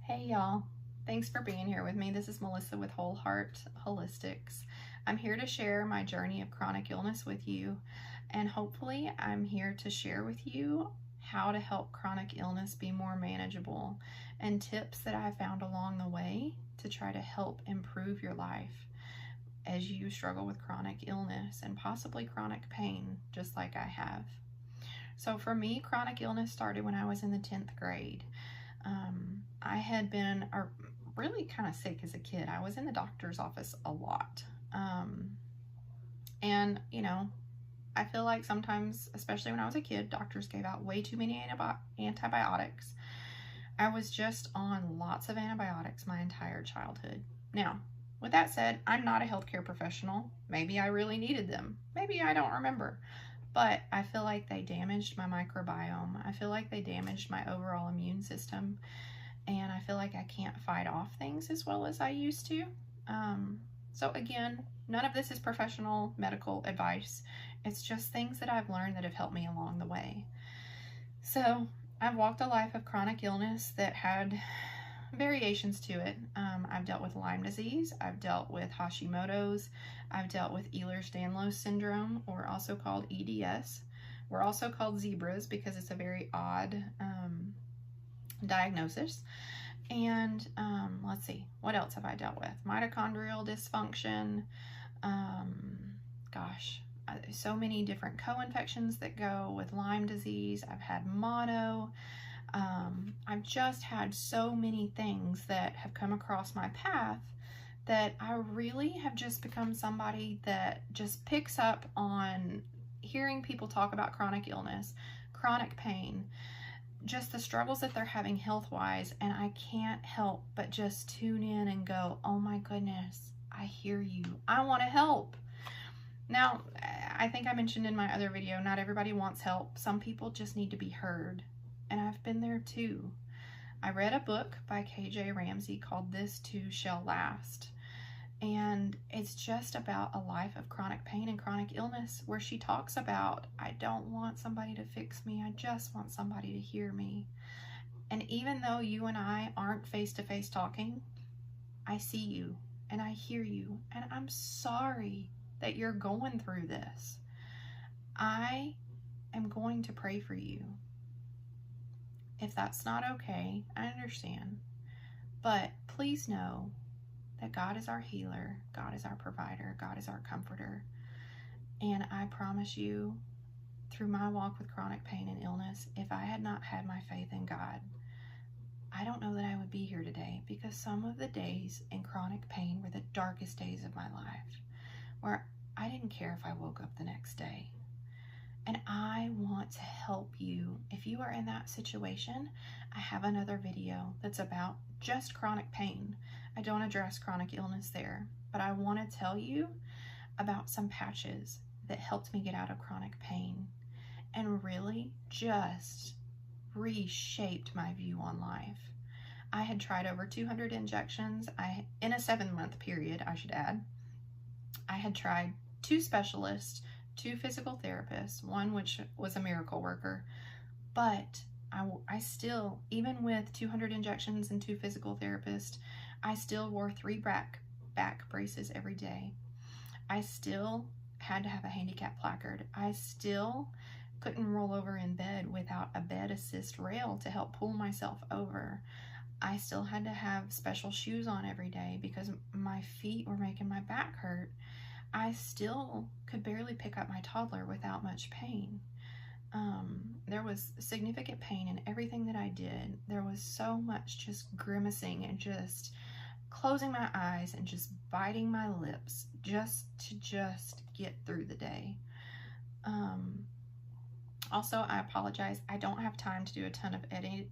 Hey y'all, thanks for being here with me. This is Melissa with Whole Heart Holistics. I'm here to share my journey of chronic illness with you, and hopefully I'm here to share with you how to help chronic illness be more manageable and tips that I found along the way to try to help improve your life as you struggle with chronic illness and possibly chronic pain, just like I have. So for me, chronic illness started when I was in the 10th grade. I had been really kind of sick as a kid. I was in the doctor's office a lot. And, you know, I feel like sometimes, especially when I was a kid, doctors gave out way too many antibiotics. I was just on lots of antibiotics my entire childhood. Now, with that said, I'm not a healthcare professional. Maybe I really needed them. Maybe I don't remember. But I feel like they damaged my microbiome. I feel like they damaged my overall immune system. And I feel like I can't fight off things as well as I used to. So again, none of this is professional medical advice. It's just things that I've learned that have helped me along the way. So I've walked a life of chronic illness that had variations to it. I've dealt with Lyme disease. I've dealt with Hashimoto's. I've dealt with Ehlers-Danlos syndrome, or also called EDS. We're also called zebras because it's a very odd diagnosis. And let's see, what else have I dealt with? Mitochondrial dysfunction. So many different co-infections that go with Lyme disease. I've had mono. I've just had so many things that have come across my path that I really have just become somebody that just picks up on hearing people talk about chronic illness, chronic pain, just the struggles that they're having health-wise, and I can't help but just tune in and go, oh my goodness, I hear you. I want to help. Now, I think I mentioned in my other video, not everybody wants help. Some people just need to be heard. And I've been there too. I read a book by KJ Ramsey called This Too Shall Last. And it's just about a life of chronic pain and chronic illness, where she talks about, I don't want somebody to fix me. I just want somebody to hear me. And even though you and I aren't face-to-face talking, I see you and I hear you. And I'm sorry that you're going through this. I am going to pray for you. If that's not okay, I understand. But please know that God is our healer, God is our provider, God is our comforter. And I promise you, through my walk with chronic pain and illness, if I had not had my faith in God, I don't know that I would be here today, because some of the days in chronic pain were the darkest days of my life, where I didn't care if I woke up the next day. And I want to help you. If you are in that situation, I have another video that's about just chronic pain. I don't address chronic illness there, but I want to tell you about some patches that helped me get out of chronic pain and really just reshaped my view on life. I had tried over 200 injections in a 7-month period, I should add. I had tried 2 specialists, 2 physical therapists, one which was a miracle worker, but I still, even with 200 injections and 2 physical therapists, I still wore 3 back braces every day. I still had to have a handicap placard. I still couldn't roll over in bed without a bed assist rail to help pull myself over. I still had to have special shoes on every day because my feet were making my back hurt. I still could barely pick up my toddler without much pain. There was significant pain in everything that I did. There was so much just grimacing and just closing my eyes and just biting my lips just to get through the day. Also, I apologize. I don't have time to do a ton of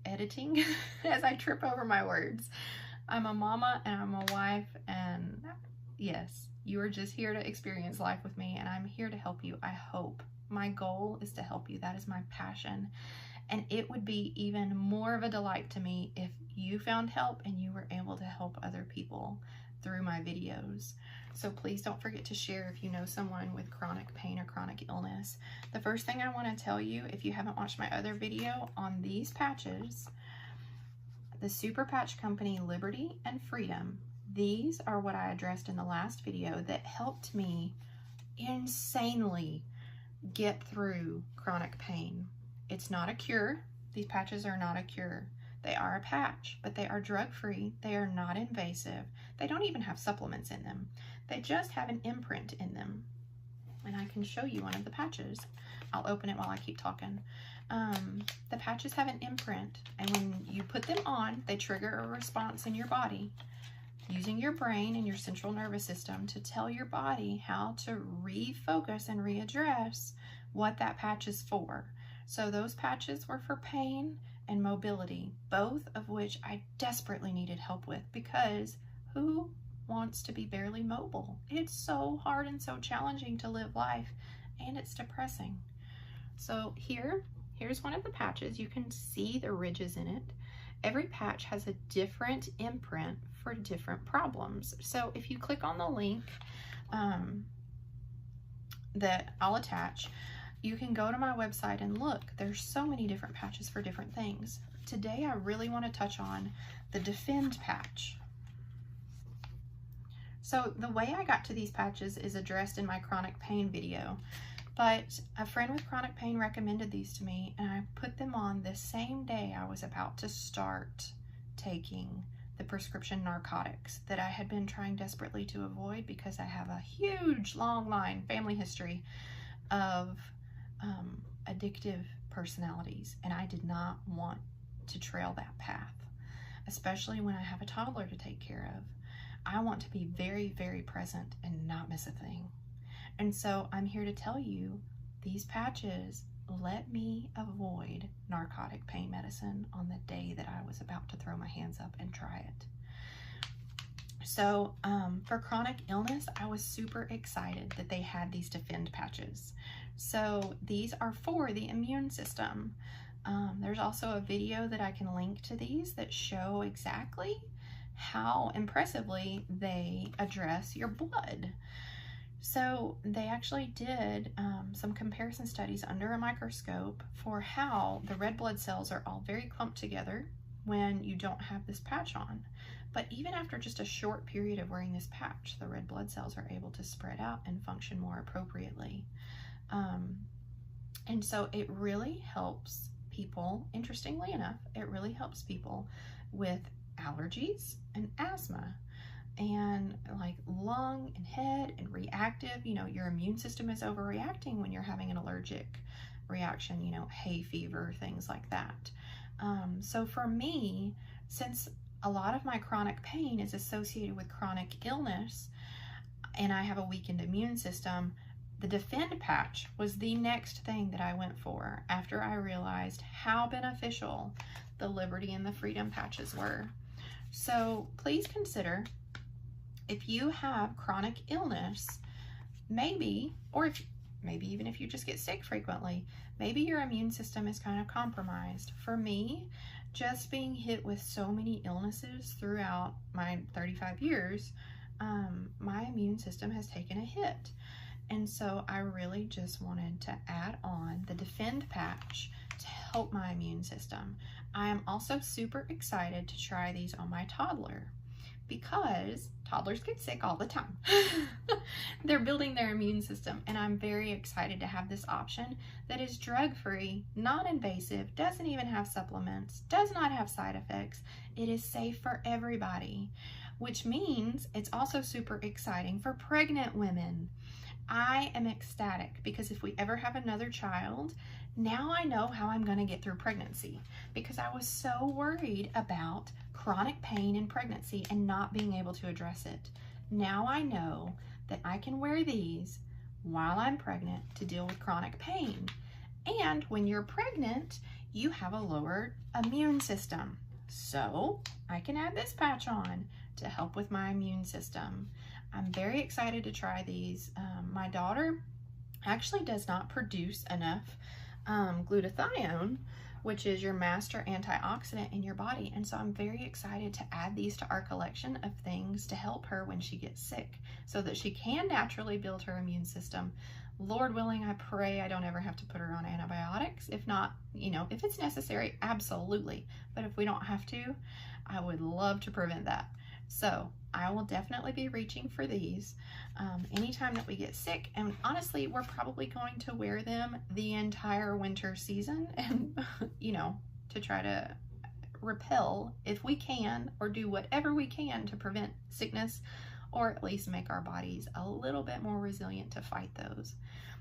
editing as I trip over my words. I'm a mama and I'm a wife, and yes, you are just here to experience life with me, and I'm here to help you, I hope. My goal is to help you. That is my passion. And it would be even more of a delight to me if you found help and you were able to help other people through my videos. So please don't forget to share if you know someone with chronic pain or chronic illness. The first thing I want to tell you, if you haven't watched my other video on these patches, the Super Patch Company Liberty and Freedom. These are what I addressed in the last video that helped me insanely get through chronic pain. It's not a cure. These patches are not a cure. They are a patch, but they are drug-free. They are not invasive. They don't even have supplements in them. They just have an imprint in them. And I can show you one of the patches. I'll open it while I keep talking. The patches have an imprint, and when you put them on, they trigger a response in your body using your brain and your central nervous system to tell your body how to refocus and readdress what that patch is for. So those patches were for pain and mobility, both of which I desperately needed help with, because who wants to be barely mobile? It's so hard and so challenging to live life, and it's depressing. So here's one of the patches. You can see the ridges in it. Every patch has a different imprint for different problems. So if you click on the link that I'll attach, you can go to my website and look. There's so many different patches for different things. Today, I really want to touch on the Defend patch. So the way I got to these patches is addressed in my chronic pain video, but a friend with chronic pain recommended these to me, and I put them on the same day I was about to start taking the prescription narcotics that I had been trying desperately to avoid because I have a huge, long line family history of addictive personalities, and I did not want to trail that path, especially when I have a toddler to take care of. I want to be very, very present and not miss a thing. And so I'm here to tell you, these patches let me avoid narcotic pain medicine on the day that I was about to throw my hands up and try it. So for chronic illness, I was super excited that they had these Defend patches. So these are for the immune system. There's also a video that I can link to these that show exactly how impressively they address your blood. So they actually did some comparison studies under a microscope for how the red blood cells are all very clumped together when you don't have this patch on. But even after just a short period of wearing this patch, the red blood cells are able to spread out and function more appropriately. And so it really helps people, interestingly enough, it really helps people with allergies and asthma and like lung and head and reactive. You know, your immune system is overreacting when you're having an allergic reaction, you know, hay fever, things like that. So for me, since a lot of my chronic pain is associated with chronic illness and I have a weakened immune system, the Defend patch was the next thing that I went for after I realized how beneficial the Liberty and the Freedom patches were. So please consider, if you have chronic illness, maybe even if you just get sick frequently, maybe your immune system is kind of compromised. For me, just being hit with so many illnesses throughout my 35 years, my immune system has taken a hit. And so I really just wanted to add on the Defend patch to help my immune system. I am also super excited to try these on my toddler because toddlers get sick all the time. They're building their immune system, and I'm very excited to have this option that is drug-free, non-invasive, doesn't even have supplements, does not have side effects. It is safe for everybody, which means it's also super exciting for pregnant women. I am ecstatic because if we ever have another child, now I know how I'm going to get through pregnancy, because I was so worried about chronic pain in pregnancy and not being able to address it. Now I know that I can wear these while I'm pregnant to deal with chronic pain. And when you're pregnant, you have a lower immune system. So I can add this patch on to help with my immune system. I'm very excited to try these. My daughter actually does not produce enough glutathione, which is your master antioxidant in your body. And so I'm very excited to add these to our collection of things to help her when she gets sick so that she can naturally build her immune system Lord willing, I pray I don't ever have to put her on antibiotics. If not, if it's necessary, absolutely. But if we don't have to, I would love to prevent that. So I will definitely be reaching for these anytime that we get sick. And honestly, we're probably going to wear them the entire winter season and, to try to repel if we can, or do whatever we can to prevent sickness, or at least make our bodies a little bit more resilient to fight those.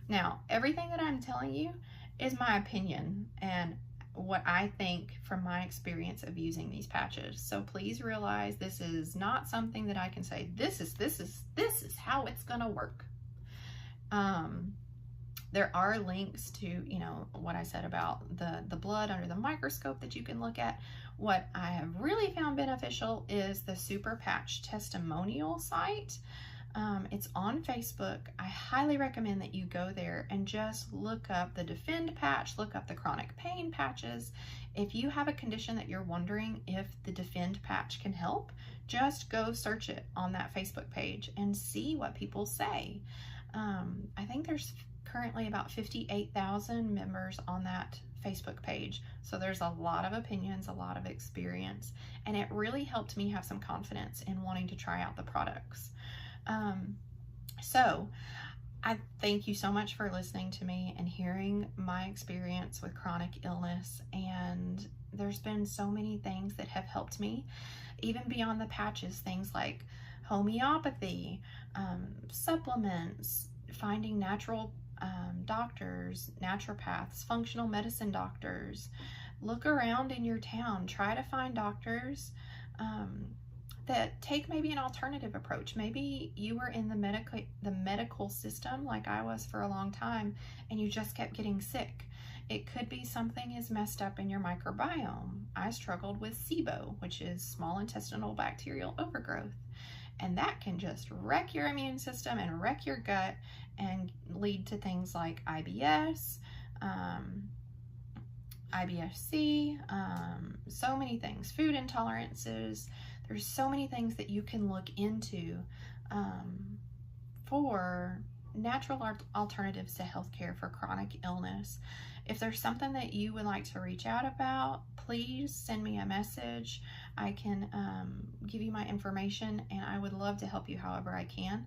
Now, everything that I'm telling you is my opinion and what I think from my experience of using these patches. So please realize this is not something that I can say, this is how it's gonna work. There are links to, what I said about the blood under the microscope that you can look at. What I have really found beneficial is the Super Patch testimonial site. It's on Facebook. I highly recommend that you go there and just look up the Defend patch, look up the chronic pain patches. If you have a condition that you're wondering if the Defend patch can help, just go search it on that Facebook page and see what people say. I think there's currently about 58,000 members on that Facebook page. So there's a lot of opinions, a lot of experience, and it really helped me have some confidence in wanting to try out the products. So I thank you so much for listening to me and hearing my experience with chronic illness. And there's been so many things that have helped me, even beyond the patches, things like homeopathy, supplements, finding natural doctors, naturopaths, functional medicine doctors. Look around in your town, try to find doctors that take maybe an alternative approach. Maybe you were in the medical system like I was for a long time and you just kept getting sick. It could be something is messed up in your microbiome. I struggled with SIBO, which is small intestinal bacterial overgrowth. And that can just wreck your immune system and wreck your gut and lead to things like IBS, IBS-C, so many things, food intolerances. There's so many things that you can look into for natural alternatives to healthcare for chronic illness. If there's something that you would like to reach out about, please send me a message. I can give you my information, and I would love to help you however I can.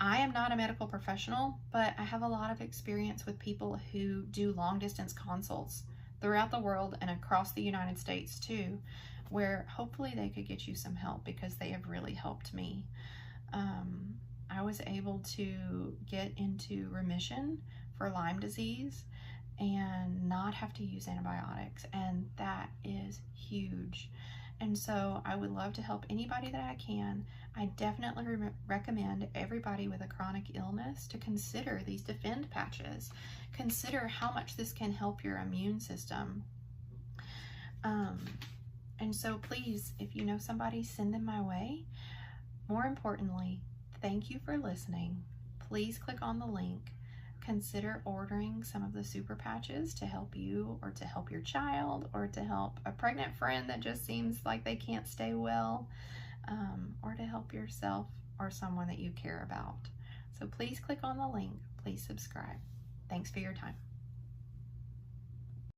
I am not a medical professional, but I have a lot of experience with people who do long distance consults throughout the world and across the United States too, where hopefully they could get you some help, because they have really helped me. I was able to get into remission for Lyme disease and not have to use antibiotics, and that is huge. And so I would love to help anybody that I can. I definitely recommend everybody with a chronic illness to consider these Defend patches. Consider how much this can help your immune system. And so please, if you know somebody, send them my way. More importantly, thank you for listening. Please click on the link. Consider ordering some of the super patches to help you, or to help your child, or to help a pregnant friend that just seems like they can't stay well, or to help yourself or someone that you care about. So please click on the link. Please subscribe. Thanks for your time.